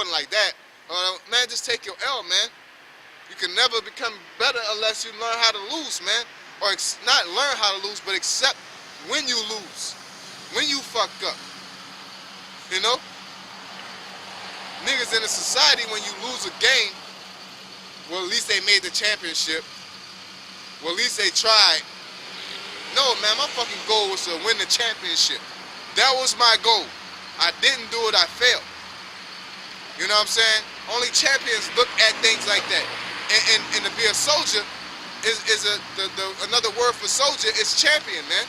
wasn't like that. Man, just take your L, man. You can never become better unless you learn how to lose, man. Or not learn how to lose, but accept when you lose, when you fuck up. You know? Niggas in a society, when you lose a game, well, at least they made the championship. Well, at least they tried. No, man, my fucking goal was to win the championship. That was my goal. I didn't do it, I failed. You know what I'm saying? Only champions look at things like that. And to be a soldier is another word for soldier is champion, man.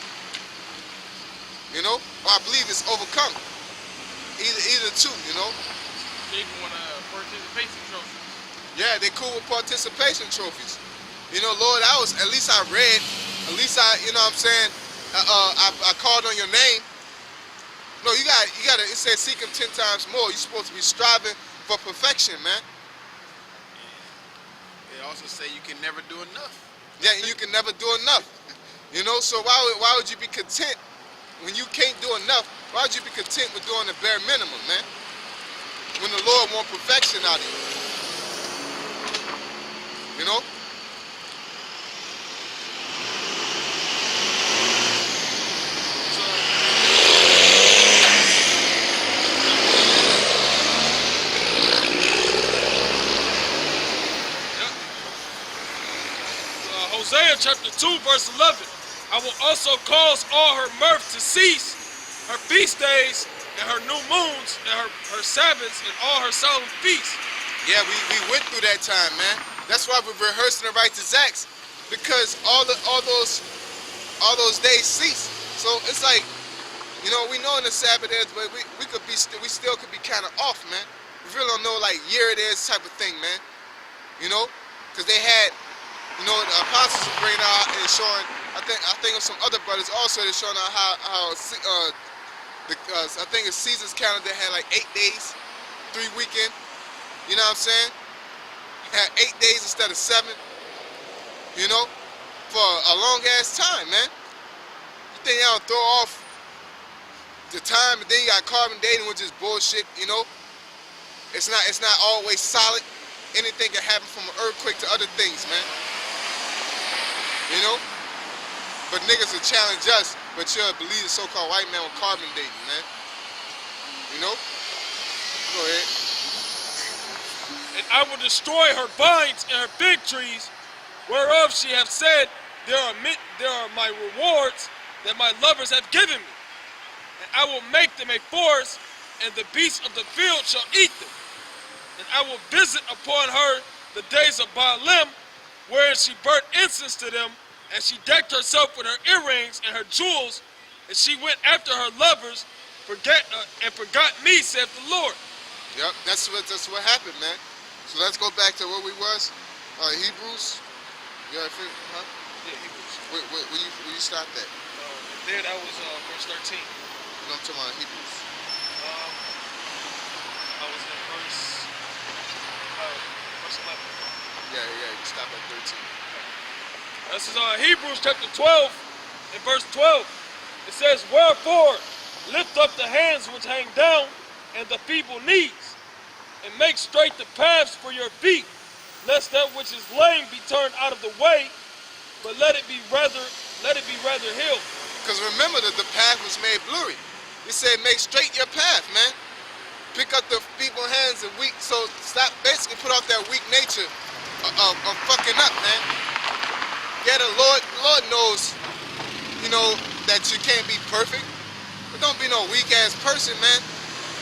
You know? Or I believe it's overcome. Either two, you know? They even want participation trophies. Yeah, they cool with participation trophies. You know, Lord, at least I read, at least you know what I'm saying, I called on your name. No, you gotta, it says seek him 10 times more. You're supposed to be striving for perfection, man. They also say you can never do enough. Yeah, you can never do enough. You know, so why would you be content when you can't do enough? Why would you be content with doing the bare minimum, man? When the Lord wants perfection out of you. You know? Hosea chapter 2 verse 11. I will also cause all her mirth to cease, her feast days and her new moons and her Sabbaths and all her solemn feasts. Yeah, we went through that time, man. That's why we're rehearsing the righteous acts, because all those days cease. So it's like, you know, we know in the Sabbath is, but we still could be kind of off, man. We really don't know like year it is type of thing, man. You know, because they had. You know, the apostles were bringing out and showing. I think of some other brothers also. They're showing out how I think it's Caesar's calendar had like 8 days, 3 weekend. You know what I'm saying? Had 8 days instead of 7. You know, for a long ass time, man. You think they'll throw off the time, and then you got carbon dating, which is bullshit. You know, it's not always solid. Anything can happen from an earthquake to other things, man. You know? But niggas will challenge us, but you'll believe the so-called white man with carbon dating, man. You know? Go ahead. And I will destroy her vines and her fig trees, whereof she hath said, there are my rewards that my lovers have given me. And I will make them a forest, and the beasts of the field shall eat them. And I will visit upon her the days of Baalim, wherein she burnt incense to them, and she decked herself with her earrings and her jewels, and she went after her lovers, and forgot me, saith the Lord. Yep, that's what happened, man. So let's go back to where we was. Hebrews. Yeah, huh? Yeah, Hebrews. Where you stop that? There, that was verse 13. No, I'm talking about Hebrews. I was in verse 11. Yeah, you stop at 13. This is Hebrews chapter 12 and verse 12. It says, wherefore lift up the hands which hang down and the feeble knees, and make straight the paths for your feet, lest that which is lame be turned out of the way, but let it be rather healed. Because remember that the path was made blurry. It said make straight your path, man. Pick up the feeble hands and weak. So stop, basically put off that weak nature of fucking up, man. Yeah, the Lord knows, you know, that you can't be perfect. But don't be no weak ass person, man.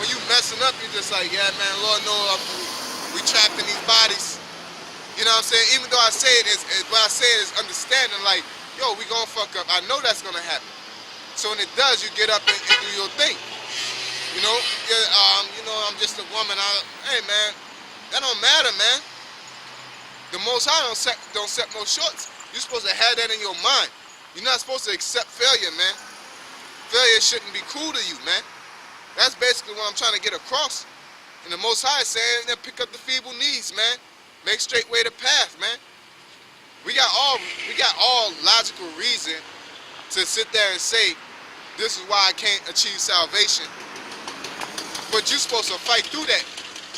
When you messing up, you're just like, yeah, man, Lord knows we trapped in these bodies. You know what I'm saying? Even though I say it what I say is understanding, like, yo, we gonna fuck up. I know that's gonna happen. So when it does, you get up and do your thing. You know, you know, I'm just a woman. Hey, man, that don't matter, man. The Most High don't set no shorts. You're supposed to have that in your mind. You're not supposed to accept failure, man. Failure shouldn't be cool to you, man. That's basically what I'm trying to get across. And the Most High is saying, pick up the feeble knees, man. Make straight way the path, man. We got all logical reason to sit there and say, this is why I can't achieve salvation. But you're supposed to fight through that.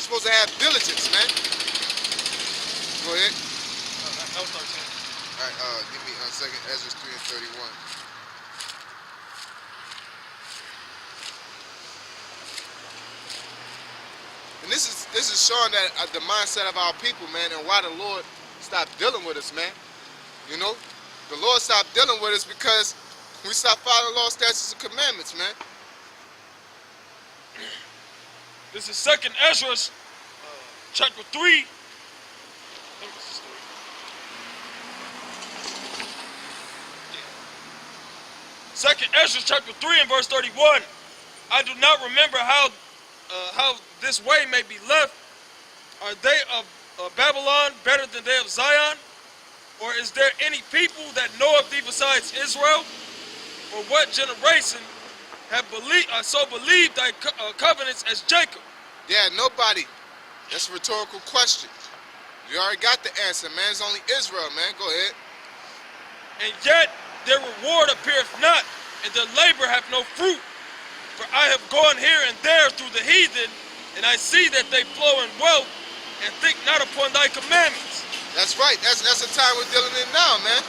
You're supposed to have diligence, man. Go ahead. That was 13. All right, give me a second. Ezra 3 and 31. And this is showing that the mindset of our people, man, and why the Lord stopped dealing with us, man. You know, the Lord stopped dealing with us because we stopped following law, statutes, and commandments, man. This is 2nd Ezra, chapter 3. I think this is 3. Yeah. 2nd Ezra, chapter 3 and verse 31. I do not remember how this way may be left. Are they of Babylon better than they of Zion? Or is there any people that know of thee besides Israel? Or what generation have believed thy covenants as Jacob? Yeah, nobody. That's a rhetorical question. You already got the answer, man. It's only Israel, man. Go ahead. And yet their reward appeareth not, and their labor have no fruit. For I have gone here and there through the heathen, and I see that they flow in wealth, and think not upon thy commandments. That's right. That's the time we're dealing in now, man.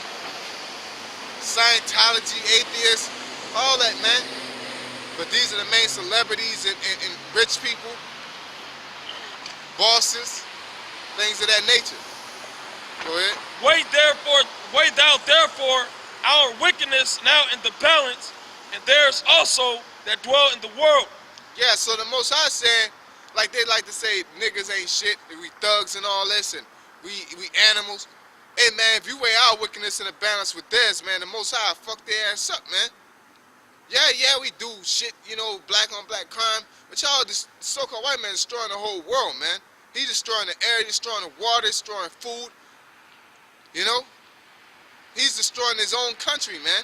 Scientology, atheists, all that, man. But these are the main celebrities and rich people, bosses, things of that nature. Go ahead. Weigh thou therefore our wickedness now in the balance, and theirs also that dwell in the world. Yeah, so the Most High saying, like they like to say, niggas ain't shit, we thugs and all this, and we animals. Hey, man, if you weigh our wickedness in the balance with theirs, man, the Most High fuck their ass up, man. Yeah, we do shit, you know, black on black crime, but y'all, this so-called white man is destroying the whole world, man. He's destroying the air, he's destroying the water, he's destroying food, you know? He's destroying his own country, man.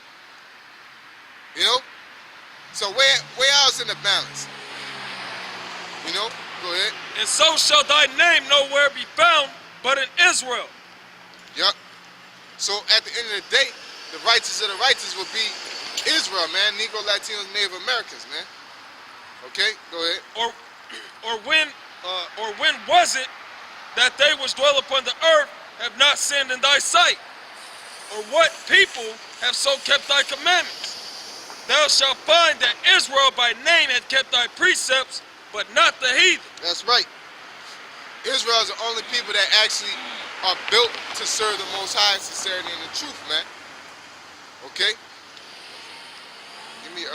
You know? So where else in the balance? You know? Go ahead. And so shall thy name nowhere be found but in Israel. Yup. So at the end of the day, the righteous of the righteous will be Israel, man. Negro, Latinos, Native Americans, man. Okay? Go ahead. Or when was it that they which dwell upon the earth have not sinned in thy sight? Or what people have so kept thy commandments? Thou shalt find that Israel by name hath kept thy precepts, but not the heathen. That's right. Israel is the only people that actually are built to serve the Most High in sincerity and the truth, man. Okay? Give me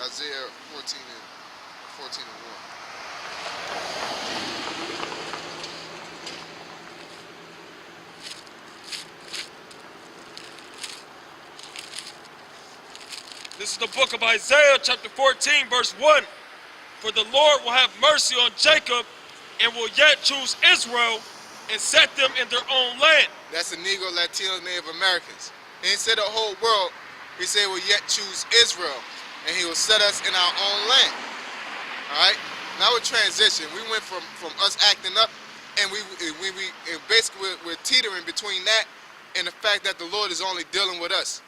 Isaiah 14 and 1. This is the book of Isaiah, chapter 14, verse 1. For the Lord will have mercy on Jacob, and will yet choose Israel, and set them in their own land. That's the Negro, Latinos, Native Americans. He didn't say the whole world. He said we'll yet choose Israel, and he will set us in our own land. All right? Now we're transition. We went from us acting up, and we basically we're teetering between that and the fact that the Lord is only dealing with us.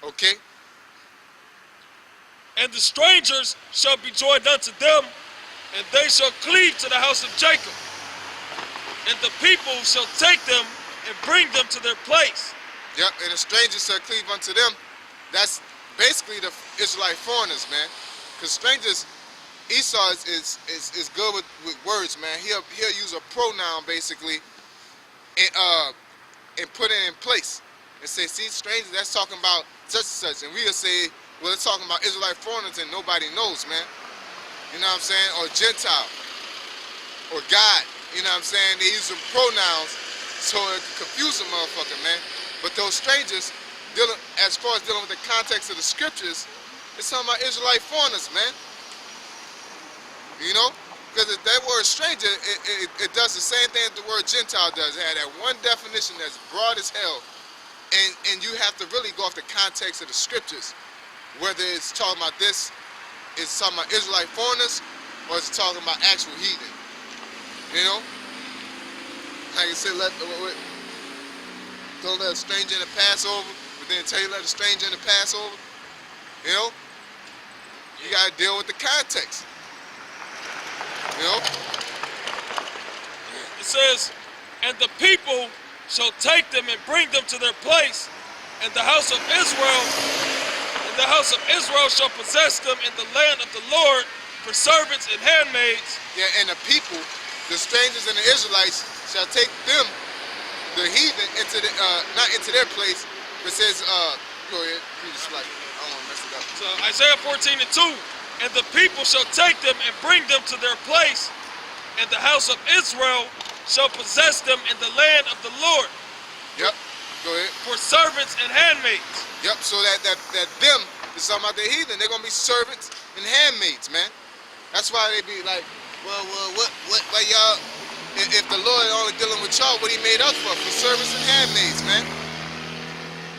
Okay? And the strangers shall be joined unto them, and they shall cleave to the house of Jacob. And the people shall take them and bring them to their place. Yep, and the strangers shall cleave unto them. That's basically the Israelite foreigners, man. Because strangers, Esau is good with words, man. He'll use a pronoun basically and put it in place and say, see, strangers, that's talking about such and such. And we'll say, well, it's talking about Israelite foreigners and nobody knows, man. You know what I'm saying? Or Gentile. Or God. You know what I'm saying? They use some pronouns so it can confuse a motherfucker, man. But those strangers, as far as dealing with the context of the scriptures, it's talking about Israelite foreigners, man. You know? Because that word stranger, it does the same thing that the word Gentile does. It had that one definition that's broad as hell. And you have to really go off the context of the scriptures. Whether it's talking about this, it's talking about Israelite foreigners, or it's talking about actual heathen. You know? Like I said, don't let a stranger in the Passover, but then tell you let a stranger in the Passover. You know? You gotta deal with the context. You know? says, and the people shall take them and bring them to their place, and the house of Israel shall possess them in the land of the Lord for servants and handmaids. Yeah, and the people, the strangers and the Israelites, shall take them, the heathen, into the not into their place, but says, go ahead, read the slide. I don't want to mess it up. So Isaiah 14:2, and the people shall take them and bring them to their place, and the house of Israel shall possess them in the land of the Lord. Yep, go ahead. For servants and handmaids. Yep, so that them is talking about the heathen. They're gonna be servants and handmaids, man. That's why they be like, well, what y'all? If the Lord only dealing with y'all, what He made us for servants and handmaids, man.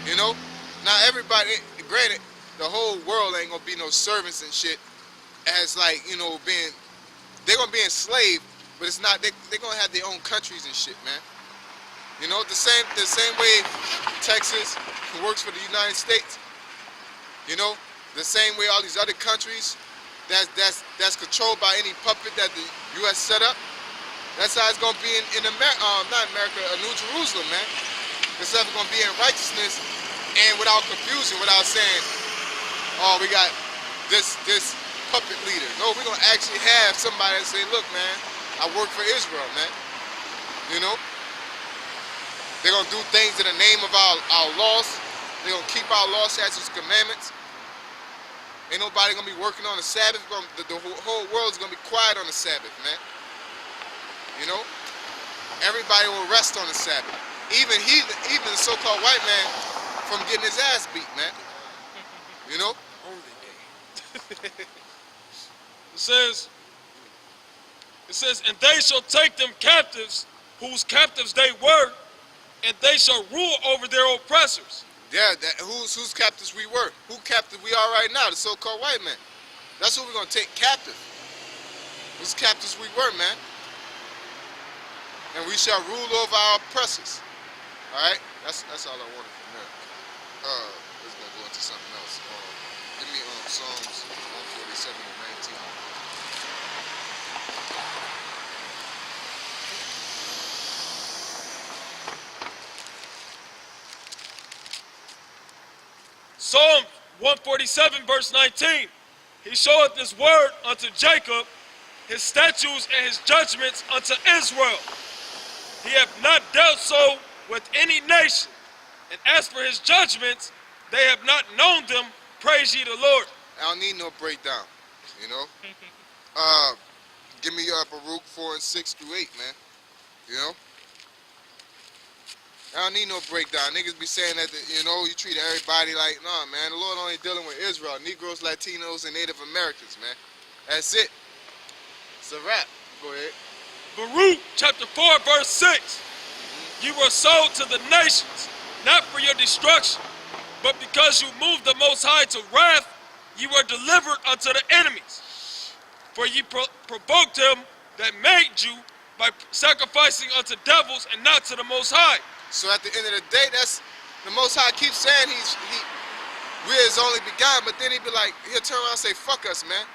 You know, now everybody, granted, the whole world ain't gonna be no servants and shit. As like, you know, they're gonna be enslaved, but it's not. They're gonna have their own countries and shit, man. You know, the same way Texas works for the United States. You know, the same way all these other countries that's controlled by any puppet that the U.S. set up. That's how it's gonna be in America, not America, New Jerusalem, man. It's never gonna be in righteousness and without confusion, without saying, oh, we got this puppet leader. No, we're gonna actually have somebody that say, look, man, I work for Israel, man. You know? They're gonna do things in the name of our laws. They're gonna keep our law, statutes, commandments. Ain't nobody gonna be working on the Sabbath. The whole world's gonna be quiet on the Sabbath, man. You know? Everybody will rest on the Sabbath. Even the so-called white man from getting his ass beat, man. You know? It says, and they shall take them captives, whose captives they were, and they shall rule over their oppressors. Yeah, whose captives we were. Who captive we are right now, the so-called white man. That's who we're going to take captive. Whose captives we were, man. And we shall rule over our oppressors. All right? That's all I wanted from there. Let's go into something else. Give me Psalms 147 and 19. Psalm 147 verse 19. He showeth his word unto Jacob, his statutes and his judgments unto Israel. He hath not dealt so with any nation, and as for his judgments, they have not known them. Praise ye the Lord. I don't need no breakdown, you know. Give me Baruch 4 and 6 through 8, man. You know. I don't need no breakdown. Niggas be saying that, you know, you treat everybody like, nah, man. The Lord only dealing with Israel, negroes, Latinos, and Native Americans, man. That's it. It's a wrap. Go ahead. Baruch chapter 4 verse 6. You were sold to the nations, not for your destruction, but because you moved the Most High to wrath, you were delivered unto the enemies. For ye provoked him that made you by sacrificing unto devils and not to the Most High. So at the end of the day, that's the Most High keeps saying we're his only begotten, but then he'll turn around and say, fuck us, man.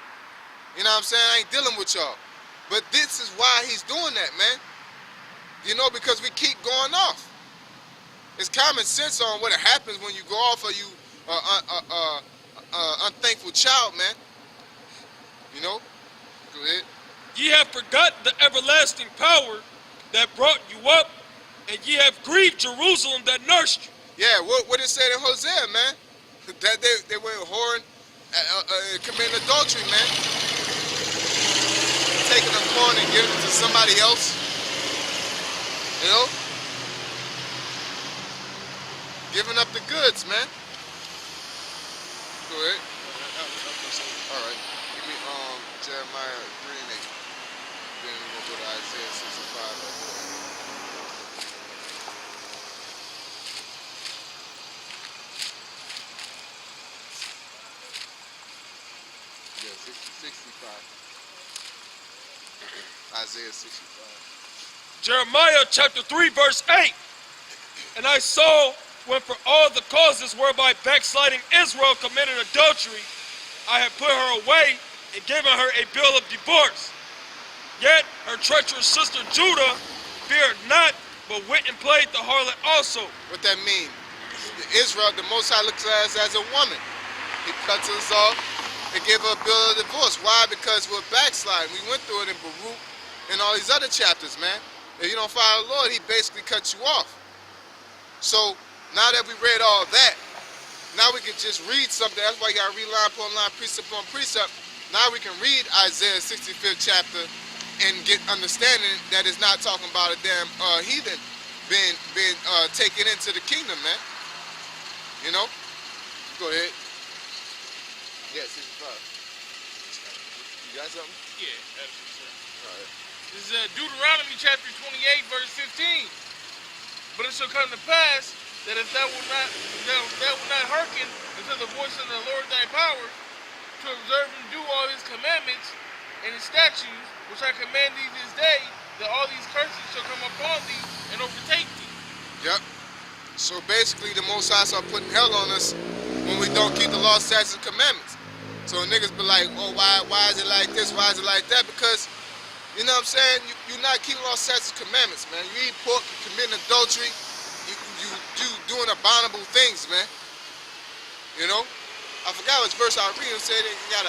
You know what I'm saying? I ain't dealing with y'all. But this is why he's doing that, man. You know, because we keep going off. It's common sense on what happens when you go off or you unthankful child, man. You know? Go ahead. Ye have forgotten the everlasting power that brought you up, and ye have grieved Jerusalem that nursed you. Yeah, what it said in Hosea, man? That they went whoring, committing adultery, man. Taking the corn and giving it to somebody else. You know? Giving up the goods, man. Go ahead. All right. Give me Jeremiah 3 and 8. Then we're going to go to Isaiah 65 right there. Yeah, 65. Isaiah 65. Jeremiah chapter 3 verse 8. And I saw when for all the causes whereby backsliding Israel committed adultery, I have put her away and given her a bill of divorce. Yet her treacherous sister Judah feared not, but went and played the harlot also. What that mean? Israel, the Most High looks at us as a woman. He cuts us off and gave her a bill of divorce. Why? Because we're backsliding. We went through it in Baruch and all these other chapters, man. If you don't follow the Lord, he basically cuts you off. So now that we read all that, now we can just read something. That's why you gotta read line upon line, precept upon precept. Now we can read Isaiah 65th chapter and get understanding that it's not talking about a damn heathen being taken into the kingdom, man. You know? Go ahead. Yeah, 65. You got something? Yeah, absolutely. All right. This is Deuteronomy chapter 28, verse 15. But it shall come to pass that if thou wilt not hearken unto the voice of the Lord thy power, to observe and do all his commandments and his statutes, which I command thee this day, that all these curses shall come upon thee and overtake thee. Yep. So basically, the Most High start putting hell on us when we don't keep the law, statutes, and commandments. So niggas be like, oh, why is it like this? Why is it like that? Because, you know what I'm saying? You're not keeping law, statutes, and commandments, man. You eat pork, you committing adultery, you do doing abominable things, man. You know? I forgot which verse I was reading. It said that you got